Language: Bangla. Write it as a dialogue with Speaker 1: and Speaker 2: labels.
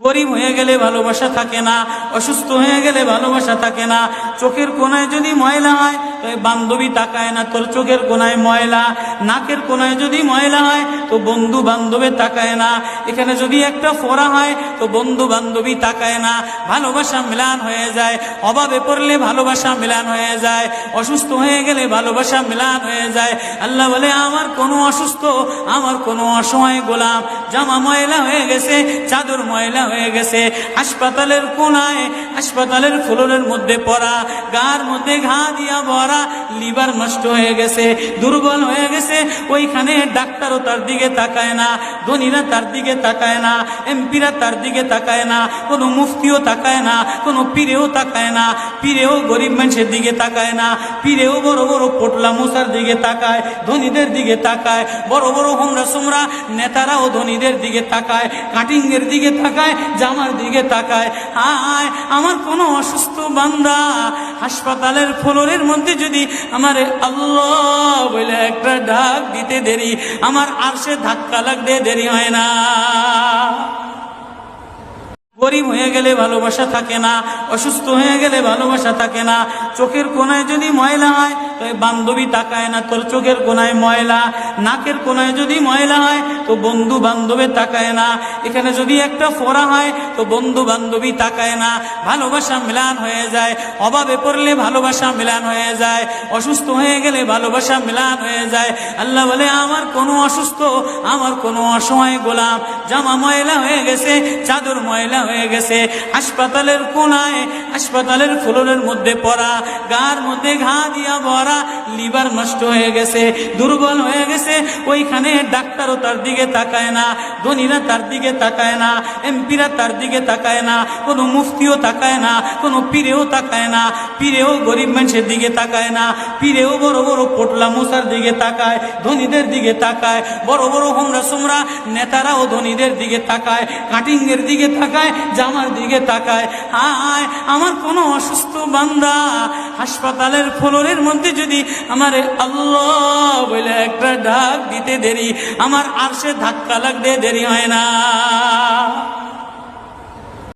Speaker 1: গরিব হয়ে গেলে ভালোবাসা থাকে না, অসুস্থ হয়ে গেলে ভালোবাসা থাকে না। চোখের কোনায় যদি ময়লা হয় তো বান্ধবী তাকায় না, তোর চোখের কোনায় ময়লা। নাকের কোনায় যদি ময়লা হয় তো বন্ধু বান্ধবে তাকায় না। এখানে যদি একটা ফোড়া হয় তো বন্ধু বান্ধবী তাকায় না। ভালোবাসা মিলান হয়ে যায়, অভাবে পড়লে ভালোবাসা মিলান হয়ে যায়, অসুস্থ হয়ে গেলে ভালোবাসা মিলান হয়ে যায়। আল্লাহ বলে, আমার কোনো অসুস্থ, আমার কোনো অসহায় গোলাম জামা ময়লা হয়ে গেছে, চাদর ময়লা হয়ে গেছে, হাসপাতালের কোনায়, হাসপাতালের ফ্লোরের মধ্যে পড়া, গার মধ্যে ঘা দিয়া ভরা, লিভার নষ্ট হয়ে গেছে, দুর্বল হয়ে গেছে। ওইখানে ডাক্তারও তার দিকে তাকায় না, ধনীরা তার দিকে তাকায় না, এমপিরা তার দিকে তাকায় না, কোনো মুফতিও তাকায় না, কোনো পীরেও তাকায় না। পীরেও গরিব মানুষের দিকে তাকায় না, পীরেও বড় বড় পোটলা মুসার দিকে তাকায়, ধনীদের দিকে তাকায়। বড় বড় হোমরা সোমরা নেতারাও ধনীদের দিকে তাকায়, কাটিং এর দিকে তাকায়, জামার দিকে তাকায়। হায়, আমার কোনো অসুস্থ বান্দা হাসপাতালের ফ্লোরের মধ্যে যদি আমার আল্লাহ বলে একটা ডাক দিতে দেরি, আমার আরশে ধাক্কা লাগতে দেরি হয় না। গরিব হয়ে গেলে ভালোবাসা থাকে না, অসুস্থ হয়ে গেলে ভালোবাসা থাকে না। চোখের কোনায় যদি ময়লা হয় তো বান্ধবী তাকায় না, তোর চোখের কোনায় ময়লা। নাকের কোনায় যদি ময়লা হয় তো বন্ধু বান্ধবে তাকায় না। এখানে যদি একটা ফোড়া হয় তো বন্ধু বান্ধবী তাকায় না। ভালোবাসা মিলান হয়ে যায়, অভাবে পড়লে ভালোবাসা মিলান হয়ে যায়, অসুস্থ হয়ে গেলে ভালোবাসা মিলান হয়ে যায়। আল্লাহ বলে, আমার কোনো অসুস্থ, আমার কোনো অসহায় গোলাম জামা ময়লা হয়ে গেছে, চাদর ময়লা হয়ে গেছে, হাসপাতালের কোনায়, হাসপাতালের ফ্লোরের মধ্যে পড়া, গার মধ্যে ঘা দিয়া ভরা, লিভার নষ্ট হয়ে গেছে, দুর্বল হয়ে গেছে। ওইখানে ডাক্তারও তার দিকে তাকায় না, ধনীরা তার দিকে তাকায় না, এমপিরা তার দিকে তাকায় না, কোনো মুফতিও তাকায় না, কোনো পীরেও তাকায় না। পীরেও গরিব মানুষের দিকে তাকায় না, পীরেও বড় বড় পোটলা মুসার দিকে তাকায়, ধনীদের দিকে তাকায়। বড় বড় হোমরা সোমরা নেতারাও ধনীদের দিকে তাকায়, কাটিং এর দিকে তাকায়, জামার দিকে তাকায়। হায়, আমার কোনো অসুস্থ বান্দা হাসপাতালের ফ্লোরের মধ্যে যদি আমার আল্লাহ বলে একটা ডাক দিতে দেরি, আমার আরশে ধাক্কা লাগতে দেরি হয় না।